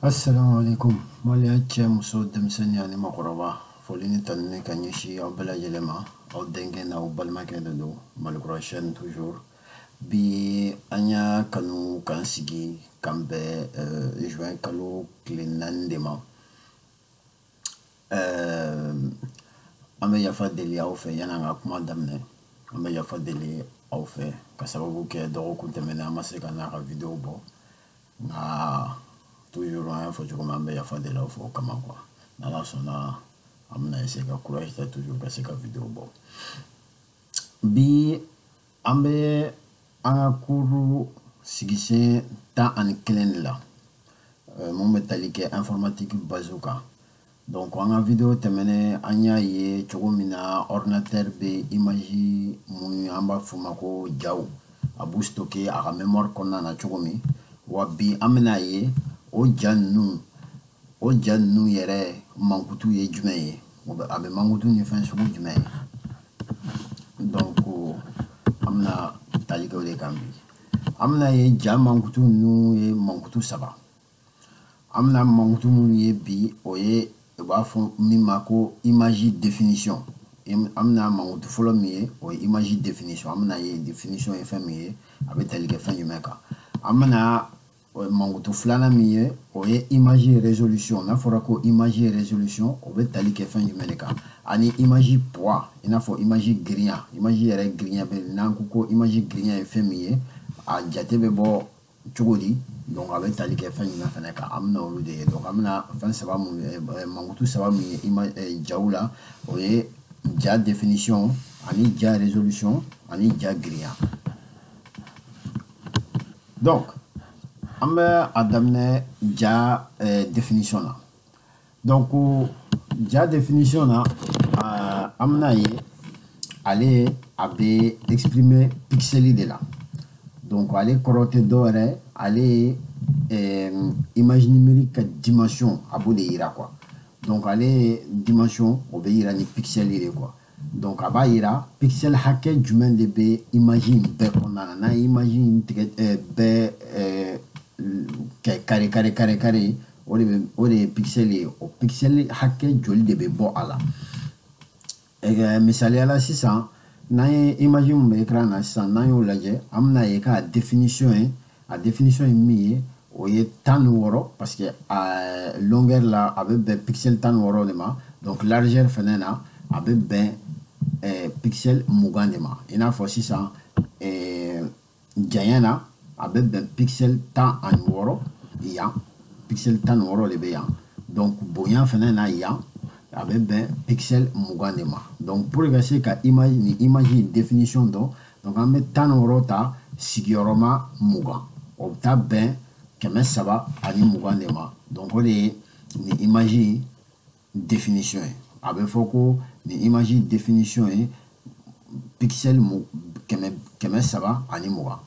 Assalamu alaikum. Mali acce muso denmisɛnnin ani makɔrɔba foli ni tanuni ka ɲɛsin aw bɛɛ lajɛlen ma aw denkɛ n'aw balimakɛ de don Malikura chaîne toujours bi an y'a kanu k'an sigi k'an bɛn juin kalo tile 4 de ma an bɛ yafa deli aw fɛ yan'an ka kuma daminɛ an bɛ yafa deli aw fɛ ka sababu kɛ dɔgɔkun tɛmɛnen an ma se ka n'a ka video bɔ nka toujours an y'a fɔ cogo min an bɛ yafa deli aw fɛ o kama quoi n'ala sɔnna an bɛna essayer ka courage ta toujours ka se ka video bɔ bi an bɛ an ka cours sigisɛn 11 de la mun bɛ tali kɛ informatique base kan donc an ka video tɛmɛnen an y'a ye cogo min na ordinateur bɛ image mun an b'a f'o ma ko jaw a b'u stocker a ka mémoire kɔnɔna na cogo min wa bi an bɛna ye o ja ninnu yɛrɛ mankutu ye jumɛn ye a bɛ mankutu ni fɛn sugu jumɛn ye donc an bɛna tali kɛ o de kan bi an bɛna ye ja mankutu ninnu ye mankutu 3 an bɛna mankutu minnu ye bi o ye u b'a fɔ min ma ko image définition an bɛna mankutu fɔlɔ min ye o ye image définition an bɛna ye définition ye fɛn min ye a bɛ tali kɛ fɛn jumɛn kan an bɛna mankutu filanan min ye o ye image résolution n'a fɔra ko image résolution o bɛ tali kɛ fɛn jumɛn de kan ani image poids i n'a fɔ image girinya image yɛrɛ girinya bɛ n'an ko ko image girinya ye fɛn min ye a jate bɛ bɔ cogo di donc a bɛ tali kɛ fɛn jumɛn fɛnɛ kan an bɛna olu de ye donc an bɛna fɛn saba mun mankutu saba min ye jaw la o ye ja définition ani ja résolution ani ja girinya donc an bɛ a daminɛ ja définition na donc ja définition na an bɛna ye ale a bɛ exprimer pixeli de la donc ale kɔrɔ tɛ dɔ wɛrɛ ale ye image numérique ka dimension a b'o de yira quoi donc ale dimension o bɛ yira ni pixeli de quoi donc a b'a yira pixel hakɛ jumɛn de bɛ image in bɛɛ kɔnɔna na n'an ye image in tigɛ bɛɛ kɛ carré o de ye pixel ye o pixel hakɛ joli de bɛ bɔ a la misaliya la sisan n'an ye image mun bɛ écran na sisan n'an y'o lajɛ an bɛna ye k'a définition ye a définition ye min ye o ye 16 parce que longueur la a bɛ bɛn pixel 16 de ma donc largeur fɛnɛ na a bɛ bɛn pixel 20 de ma i n'a fɔ sisan janya na a bɛ bɛn pixel 16 yan pixel 16 de bɛ yan donc bonya fɛnɛ na yan a bɛ bɛn pixel 20 de ma donc pour ka se ka ni image définition dɔn donc an bɛ 16 ta sigiyɔrɔma 20 o bɛ taa bɛn 320 de ma donc o de ye ni image définition ye a bɛ fɔ ko ni image définition ye pixel 320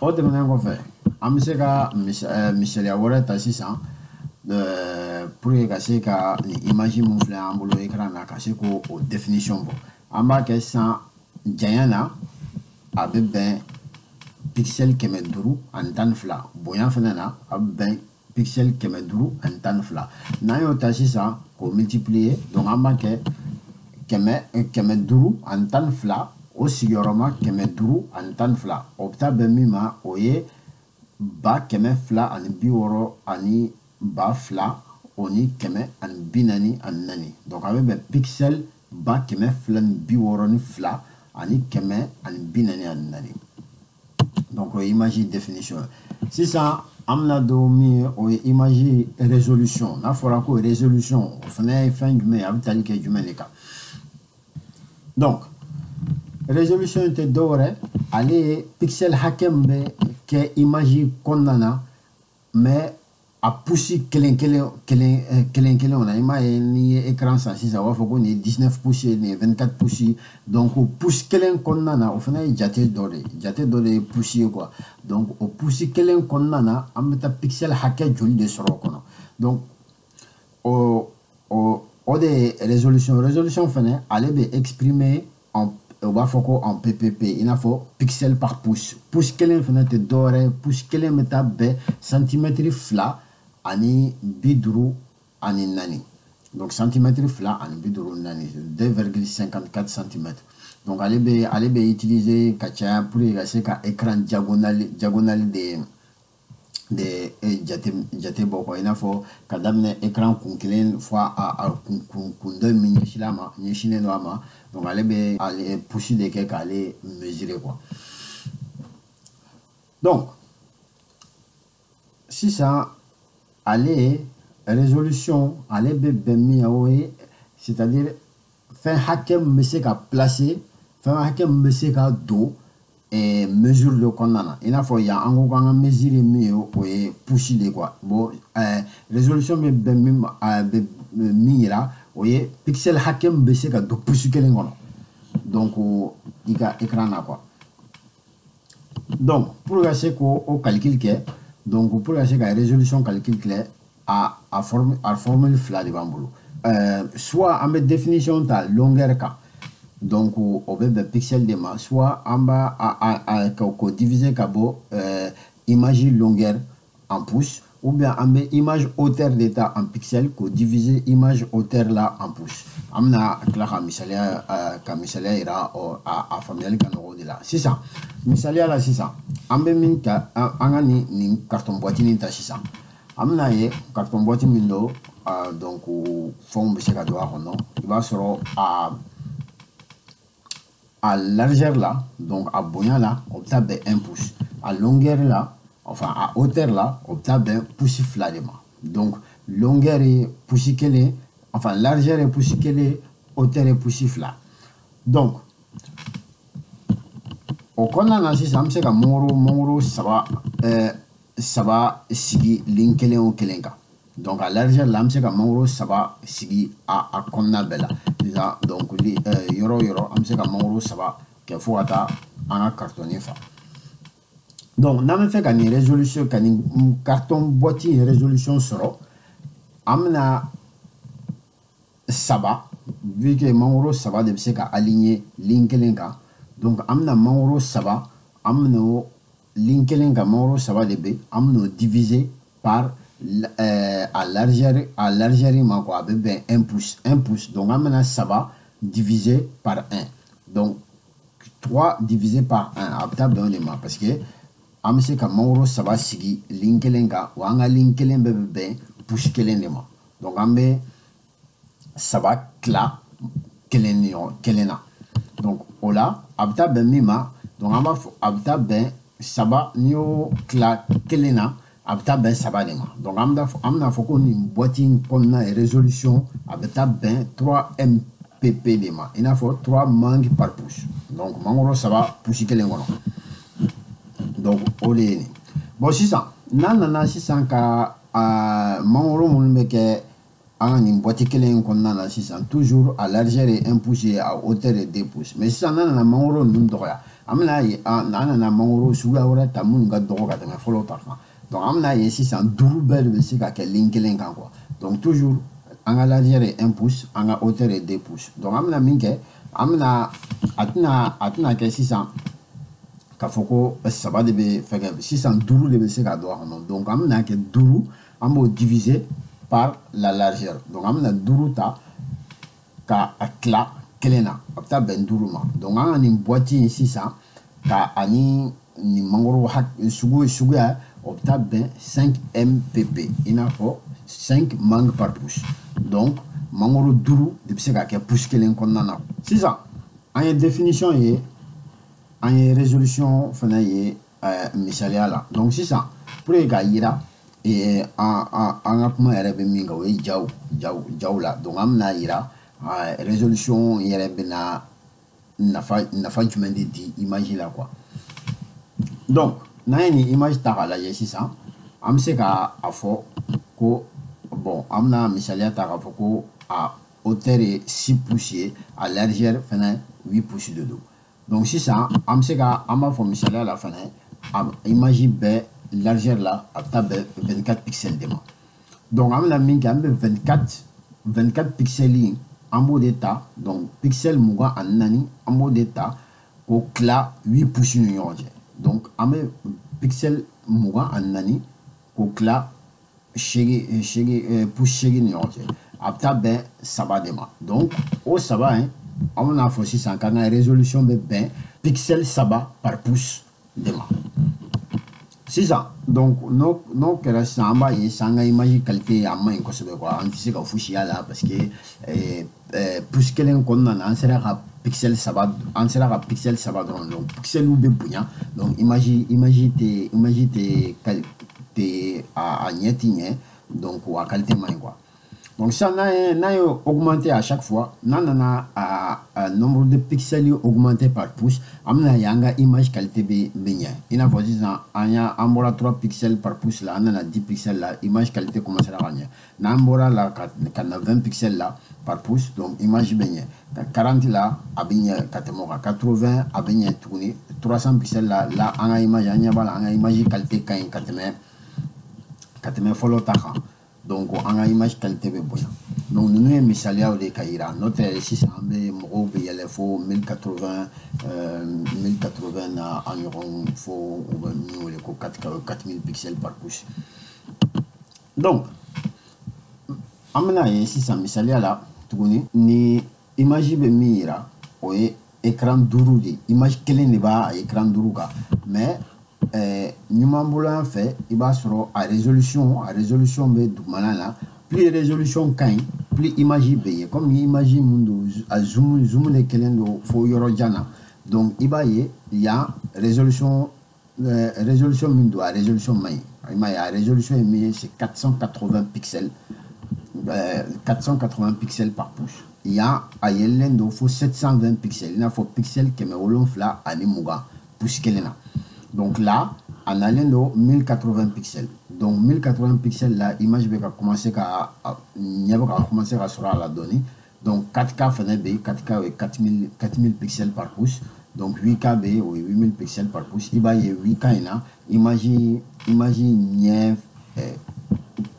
o tɛmɛnen kɔfɛ an bɛ se ka misaliya wɛrɛ ta sisan pour ka se ka ni image mun filɛ an bolo écran na ka se k'o définition bɔ an b'a kɛ sisan janya na a bɛ bɛn pixel 512 bonya fɛnɛ na a bɛ bɛn pixel 512 n'an y'o ta sisan k'o multiplier donc an b'a kɛ 512 o sigiyɔrɔma 512 o bɛ taa bɛn min ma o ye 260 ani 2000 o ni 144 donc a bɛ bɛn pixel 262 ani 144 donc o ye image définition sisan an bɛna don min ye o ye image résolution n'a fɔra ko résolution o fana ye fɛn jumɛn ye a bɛ tali kɛ jumɛn de kan donc résolution tɛ dɔ wɛrɛ ale ye pixel hakɛ min bɛ kɛ image kɔnɔna na mais a pouces kelen na i m'a ye n'i ye écran san sisan u b'a fɔ ko nin ye 19 pouces nin ye 24 pouces donc o pouce kelen kɔnɔna na o fana ye jate dɔ de ye pouces ye quoi donc o pouce kelen kɔnɔna na an bɛ taa pixel hakɛ joli de sɔrɔ o kɔnɔ donc o de ye résolution fana ale bɛ exprimer on va faire en PPP, il faut pixel par pouce. Pouce kelen fenêtre doré, pouce kelen meta be centimètre fla ani bidru ani nani. Donc centimètre fla ani bidru nani 2,54 cm. Donc allez be utiliser kacha pour essayer qu'un écran diagonal de jate boko ina fo kadamne écran kunkelen fois à kunde minishilama nyishine noama donc aller pousser des quelques aller mesurer quoi. Donc si ça aller résolution aller bemi awe c'est-à-dire fin hakem monsieur ka placer fin hakem monsieur ka do et mesure le condamnant. Il faut y a encore une mesure mieux pour pousser de quoi. Bon, résolution mais mira, oui, pixel hakem baissé qu'à deux pousser que l'engon. Donc, il y a écran là quoi. Donc, pour gâcher au calcul que, donc pour gâcher la résolution calcul clair à formule flat de bambou. Soit en définition de longueur cas. Donc au be pixel de ma soit en bas à diviser kabo image longueur en pouces ou bien en bas image hauteur d'état en pixel ko diviser image hauteur là en pouces amna kla misalia ira a familial kanoro de là c'est ça misalia là c'est ça en bas min ka angani ni carton boîtier ni ta c'est ça amna ye carton boîtier mindo donc fond be ka doa hono il va sur à largeur là, donc à boyan là, on tape 1 pouce. À longueur là, enfin à hauteur là, on tape pouce flagrement. Donc longueur est pouce qu'elle est, enfin largeur est pouce qu'elle est, hauteur est pouce flat. Donc, au Kona c'est ça, c'est que moro ça va sigi linkele ou kelenga. Donc à largeur là, c'est que moro ça va sigi à Kona bella. Donc yoro amse ka mangoro saba ke fo ata en cartonné fa donc n'a même fait qu'une résolution qu'un carton boîtier résolution sera amna saba vu que mangoro saba de se ka aligner linkelenga donc amna mangoro saba amno linkelenga mangoro saba de be amno divisé par à largeur quoi ben 1 pouce donc on ça va divisé par 1 donc 3 divisé par 1 à dans les mains parce que amse ka mangoro ça va sigi linkelenga wanga linkelen ben pouce kelen les mains donc ambe ça va cla kelena donc ola abta ben mima donc amba abta ben ça va nio cla kelena abta ben sabalema donc amna foko ni boîtier konna résolution abta ben 3 mpp de ma il faut 3 mangues par pouce donc mangoro ça va pousser que ngono donc olé bon si ça nana si ça ka mangoro mon meke en une boîtier que konna na si ça toujours à largeur et 1 pouce et à hauteur de 2 pouces mais si ça nana mangoro ndoya amna nana mangoro suga ora tamun ga doga ta folo tarfa donc amna ici c'est un double bel de ce qu'a linkelen quoi donc toujours en largeur est 1 pouce en hauteur est 2 pouces donc amna minke amna atna que 600 ka foko ça va de faire 600 double de ce qu'a doit donc amna que double ambo divisé par la largeur donc amna double ta ka akla kelena apta ben double donc en une boîtier 600 ka ani ni mangoro hak sugu opta ben 5 mpp il a faut 5 mangues par pouce donc mangoro duru de se ka pouce kelen konna c'est ça en définition et en résolution fana ye misalia là donc c'est ça pour ga yira et en kuma yɛrɛ bɛ min kan o ye jaw la donc an bɛna yira résolution yɛrɛ bɛna nafa jumɛn de di image la quoi donc n'an ye nin image ta k'a lajɛ sisan an bɛ se ka a fɔ ko bon an bɛna misaliya ta k'a fɔ ko a hauteur ye 6 pouces ye a largeur fana 8 pouces de don donc sisan an bɛ se ka an b'a fɔ misaliya la fana image bɛɛ largeur là à 24 pixels de ma donc on a mis 24 pixels en b'o de ta donc pixel mugan ani naani an b'o de ta k'o tila 8 pouces ni ɲɔgɔn cɛ donc an bɛ pixel mugan ani naani k'o tila pouces 8 ni ɲɔgɔn cɛ a bɛ taa bɛn 3 de ma donc o 3 in an bɛna fɔ sisan k'an ka résolution bɛ bɛn pixel 3 par pouce de ma sisan donc n'o kɛra sisan an b'a ye sisan an ka image qualité a man ɲi kosɛbɛ quoi an tɛ se ka fosi y'a la parce que pouce kelen kɔnɔna na an sera ka pixel 3 dɔrɔn donc pixeliw bɛ bonya donc image tɛ a ɲɛ tɛ ɲɛ donc a qualité man ɲi quoi donc ça n'a augmenté à chaque fois n'an nombre de pixels augmenté par pouce an bɛna ye an ka image qualité bɛ ɲɛ i n'a fɔ sisan an bɔra 3 pixels par pouce la an nana 10 pixels la image qualité commencera ka ɲɛ n'an bɔra la ka na 20 pixels la par pouce donc image bɛ ɲɛ 40 la a bɛ ɲɛ ka tɛmɛ o kan 80 a bɛ ɲɛ tuguni 300 pixels la an ka image an ɲɛ b'a la an ka image qualité ka ɲi ka tɛmɛ fɔlɔ ta kan donc an ka image qualité bɛ bonya donc ninnu ye misaliyaw de ka yira n'o tɛ sisan an bɛ mɔgɔw bɛ yɛlɛ fo 1080 na a ɲɔgɔn fo u bɛ min wele ko 4000 pixels par pouce donc an bɛna ye sisan misaliya la tuguni ni image bɛ min yira o ye écran 5 de image kelen de b'a écran 5 kan mais ɲuman bolo yan fɛ i b'a sɔrɔ a résolution bɛ dugumana la plus résolution ka ɲi plus image bɛ ye comme image mun don a zoom de kelen don fo yɔrɔ jan na donc i b'a ye yan résolution min don a résolution man ɲi i m'a ye a résolution ye min ye c'est 480 pixels 480 pixels par pouce yan a yɛlɛlen don fo 720 pixels i n'a fɔ pixel 720 pouce kelen na donc là en allant de 1080 pixels donc 1080 pixels là image va commencer à sera à la donner donc 4K fenêtre B 4K est 4000 pixels par pouce donc 8K B ou 8000 pixels par pouce il va y 8K là imagine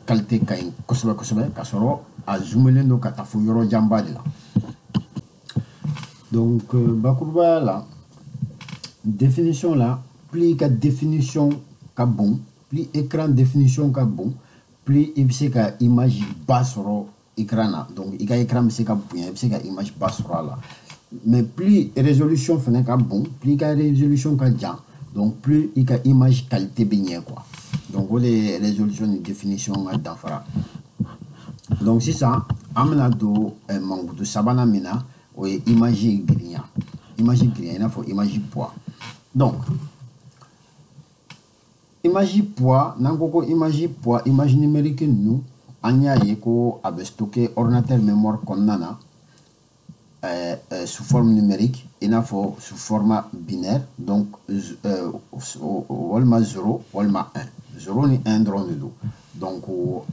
qualité kain kosobe kasoro a zoomer no katafo yoro jamba de là donc bakuba là définition là plus ka définition ka bon plus écran définition ka bon plus il se ka image bas sur écran là donc il ka écran se ka bien il se ka image bas sur là mais plus résolution fait ka bon plus ka résolution ka jan donc plus il ka image qualité bien quoi donc les résolution de définition d'enfara donc c'est ça amena do mangu do sabana mina o image grien il faut image poids donc image poids n'angoko image poids image numérique nous anya yeko abe stocké ordinateur mémoire konnana sous forme numérique il faut sous format binaire donc walma 0 walma 1 0 ni 1 drone do donc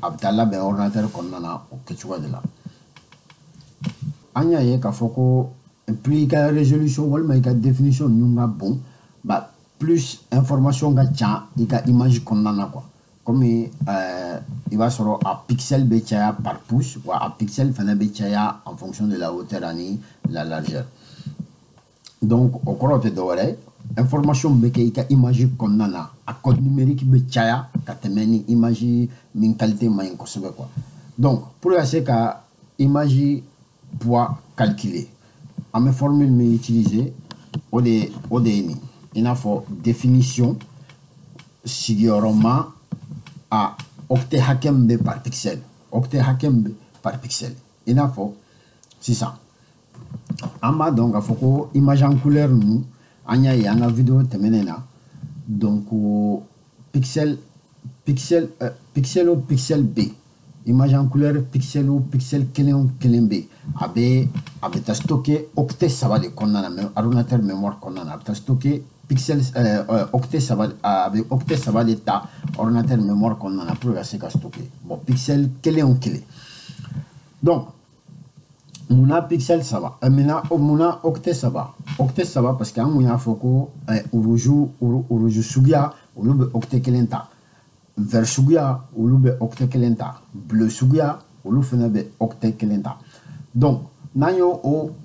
abdallah ben ordinateur konnana o kechuwa de la anya yeka foko plus ka résolution walma ka définition nunga bon bah plus information ga tcha ika image konnana quoi comme il va sur un pixel béchaya par pouce ou un pixel fana béchaya en fonction de la hauteur et la largeur donc au cours de l'oreille information béchaya image konnana à code numérique béchaya katemeni image min qualité moyen quoi donc pour essayer ka image poids calculé à mes formules mais utiliser ODNI il faut définition sigurement à octet hakembe par pixel il faut c'est ça en bas donc il faut que image en couleur nous anya y a vidéo temenena donc pixel B image en couleur pixel kelen B abe ta stocké octet ça va de konnana ordinateur mémoire konnana ta stocké pixel octet ça va avec octet ça va l'état ordinateur mémoire qu'on en a pour assez qu'à stocker bon pixel kelen donc muna pixel ça va maintenant muna octet ça va parce qu'en muna foko uruju sugia ulube octet kelenta vert sugia ulube octet kelenta bleu sugia ulufena be octet kelenta donc n'an y'o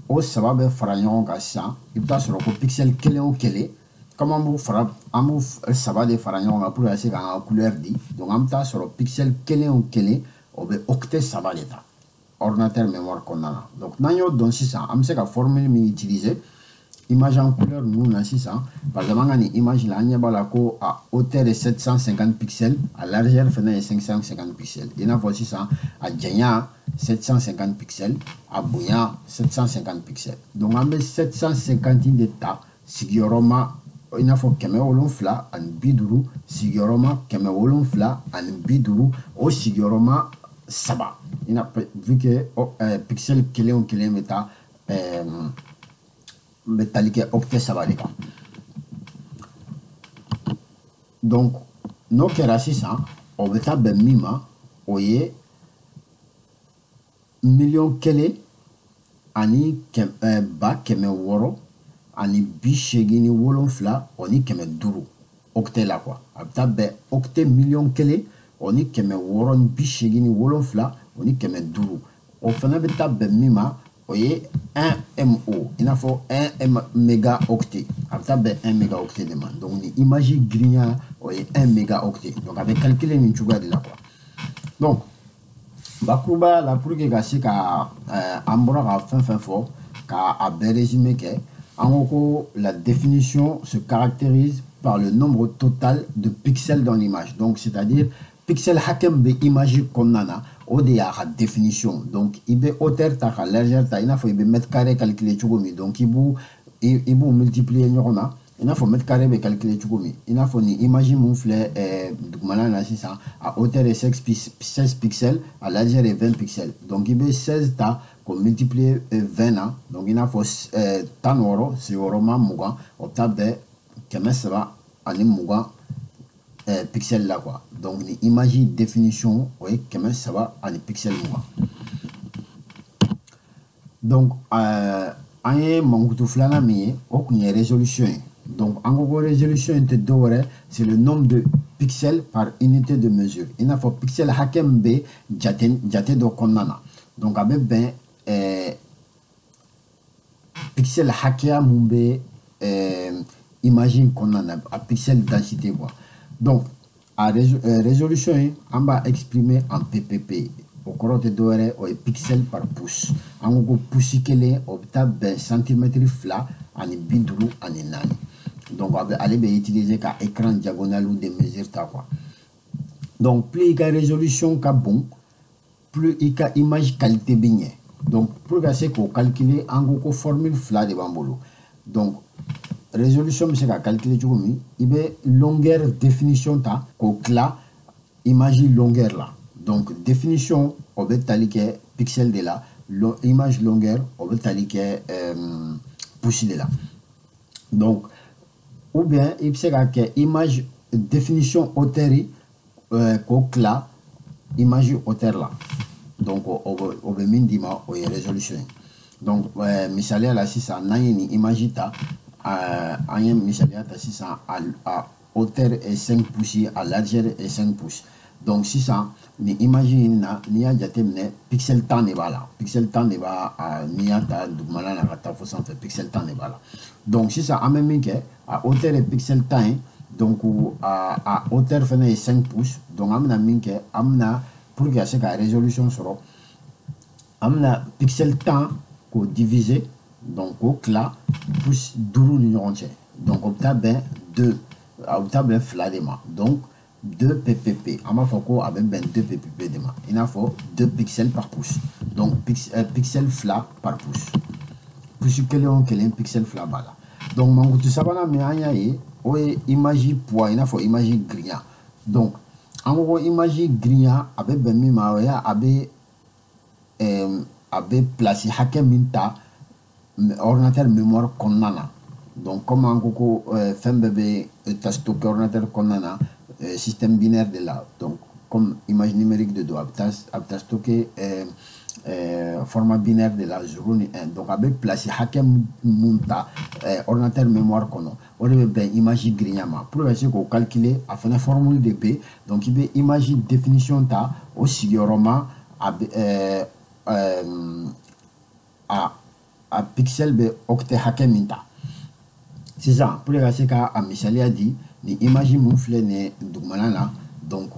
o saba bɛ fara ɲɔgɔn kan sisan i bɛ taa sɔrɔ ko pixel kelen o kelen comme an b'u saba de fara ɲɔgɔn kan pour ka se k'an ka couleur di donc an bɛ taa sɔrɔ pixel kelen o kelen o bɛ octet saba de ta ordinateur mémoire kɔnɔna na donc n'an y'o dɔn sisan an bɛ se ka formule min utiliser image en couleur ninnu na sisan par exemple an ka nin image la an ɲɛ b'a la ko a hauteur est 750 pixels a largeur fɛnɛ ye 550 pixels i n'a fɔ sisan a janya 750 pixels a bonya 750 pixels donc an bɛ 750 de ta sigiyɔrɔma i n'a fɔ 750 sigiyɔrɔma 750 o sigiyɔrɔma saba vu que pixel kelen o kelen bɛ taa bɛ tali kɛ octet saba de kan donc n'o kɛra sisan o bɛ taa bɛn min ma o ye 1,100,000 ani 687 ani 87 o ni 500 octet la quoi a bɛ taa bɛn octet 1,100,000 o ni 687 o ni 500 o fana bɛ taa bɛn min ma o ye 1 MO i n'a fɔ 1 mégaoctet a bɛ taa bɛn 1 mégaoctet de ma donc ni image girinya o ye 1 mégaoctet donc a bɛ calculer nin cogoya de la quoi donc bakurubaya la pour que ka se ka an bɔra ka fɛn fɛn fɔ k'a bɛɛ résumé kɛ an ko ko la définition se caractérise par le nombre total de pixels dans l'image donc c'est-à-dire pixel hakɛ min bɛ image kɔnɔna na o de y'a ka définition donc i bɛ hauteur ta ka largeur ta i n'a fɔ i bɛ mètre carré calculer cogo min donc i b'u multiplier ɲɔgɔn na i n'a fɔ mètre carré bɛ calculer cogo min i n'a fɔ nin image mun filɛ dugumana na sisan a hauteur est 16 pixels a largeur est 20 pixels donc i bɛ 16 ta k'o multiplier 20 na donc i n'a fɔ 16 sigiyɔrɔma 20 o bɛ taa bɛn 320 pixels là quoi donc ni image définition oui quand ça va en pixels moi donc en est mangutu flana mi o kunye résolution donc en gros résolution inte dore c'est le nombre de pixels par unité de mesure il a faut pixel hakem be jate do konnana donc abe ben pixel hakia mumbe imagine konnana a pixel densité quoi. Donc, à résolution, on va exprimer en PPP. Au corps de doré, au pixels par pouce. En gros, pouce qui est au centimètre flat, en bidrou, en nani. Donc, on va aller utiliser un écran diagonal ou des mesures. Donc, plus il y a résolution qui bon, plus il y a image qualité bien. Donc, pour calculer, en gros, formule flat de bambolo. Donc, résolution c'est qu'à calculer du coup il y a longueur définition ta ko cla image longueur là donc définition on va taliquer pixel de là image longueur on va taliquer pouce de là donc ou bien il sait que image définition hauteur ko cla image hauteur là donc on va minima o résolution donc misali la si ça n'a ni image ta en y misaliya ta sisan à hauteur est 5 pouces à largeur est 5 pouces donc sisan ni image na ni y'a jateminɛ pixel 10 de b'a la pixel 10 de b'a ni y'a ta dugumana na ka taa fo sanfɛ pixel 10 de b'a la donc sisan an bɛ min kɛ a hauteur est pixel 10 donc a hauteur fɛnɛ est 5 pouces donc an bɛna min kɛ an bɛna pour que ka se ka résolution sɔrɔ an bɛna pixel 10 k'o diviser donc au cla pouce duru ni ɲɔgɔn cɛ donc o bɛ taa bɛn 2 a bɛ taa bɛn 2 de ma donc 2 ppp an b'a fɔ ko a bɛ bɛn 2 ppp de ma i n'a fɔ 2 pixels par pouce donc pixel 2 par pouce pouce kelen o kelen pixel 2 b'a la donc mankutu sabanan min an y'a ye o ye image poids i n'a fɔ image girinya donc an ko image girinya a bɛ bɛn min ma o ye a bɛ place hakɛ min ta ordinateur mémoire kɔnɔna na donc comme an ko ko fɛn bɛɛ bɛ stocké ordinateur kɔnɔna na système binaire de la donc comme image numérique de do a bɛ taa stocké format binaire de la 0 ni 1 donc a bɛ place hakɛ mun ta ordinateur mémoire kɔnɔ o de bɛ bɛn image girinya ma pour que se k'o calculer a fɛnɛ formule de bɛ donc i bɛ image définition ta o sigiyɔrɔma a bɛ a pixel be octet hakɛ min ta sisan pour ka se ka a misaliya di ni image mun filɛ nin dugumana la donc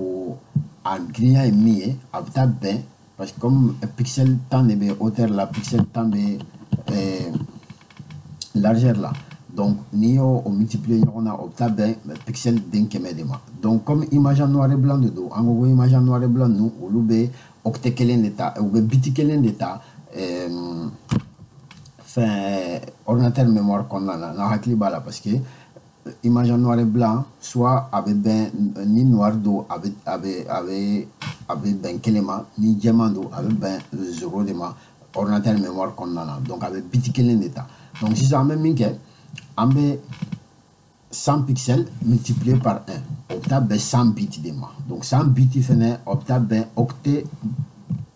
a girinya ye min ye a bɛ taa bɛn parce que comme pixel 10 de bɛ hauteur la pixel 10 bɛ largeur la donc n'i y'o multiplier ɲɔgɔn na o bɛ taa bɛn pixel den 100 de ma donc comme image en noir et blanc de don an ko image en noir et blanc ninnu olu bɛ octet kelen de ta u bɛ biti kelen de ta ordinateur mémoire kɔnɔna na n'a hakili b'a la parce que image en noir et blanc soit a bɛ bɛn ni noir don a bɛ bɛn kelen ma ni jɛman don a bɛ bɛn 0 de ma ordinateur mémoire kɔnɔna na donc a bɛ biti kelen de ta donc sisan an bɛ min kɛ an bɛ 100 pixels multiplié par 1 o bɛ taa bɛn 100 bits de ma donc 100 bits fɛnɛ o bɛ taa bɛn octet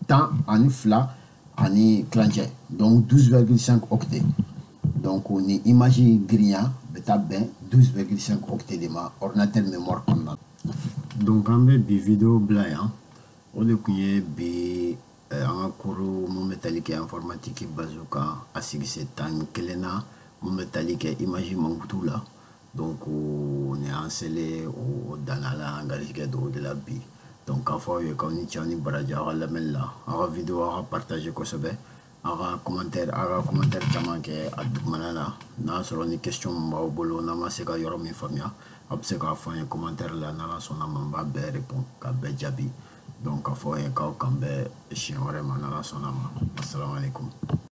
10 ani 2 ani kilancɛ donc 12,5 octets donc ni image girinya bɛ taa bɛn 12,5 octets de ma ordinateur mémoire kɔnɔna na donc an bɛ bi vidéo bila yan o de tun ye bi an ka cours mun bɛ tali kɛ informatique base kan a sigise 11 na mun bɛ tali kɛ image mankutu la donc ni an selen o danna la an garijɛgɛ don o de la bi donc k'a fɔ aw ye k'aw ni cɛ ni baraji aw ka lamɛnni la aw ka vidéo aw ka partager kosɛbɛ aw ka commentaire caman kɛ a dugumana la n'a sɔrɔ ni question min b'aw bolo n'a ma se ka yɔrɔ min faamuya aw bɛ se k'a fɔ an ye commentaire la n'ala sɔnna ma n b'a bɛɛ répond k'a bɛɛ jaabi donc k'a fɔ an ye k'aw kan bɛn siɲɛ wɛrɛ ma n'ala sɔnna ma assalamu alaikum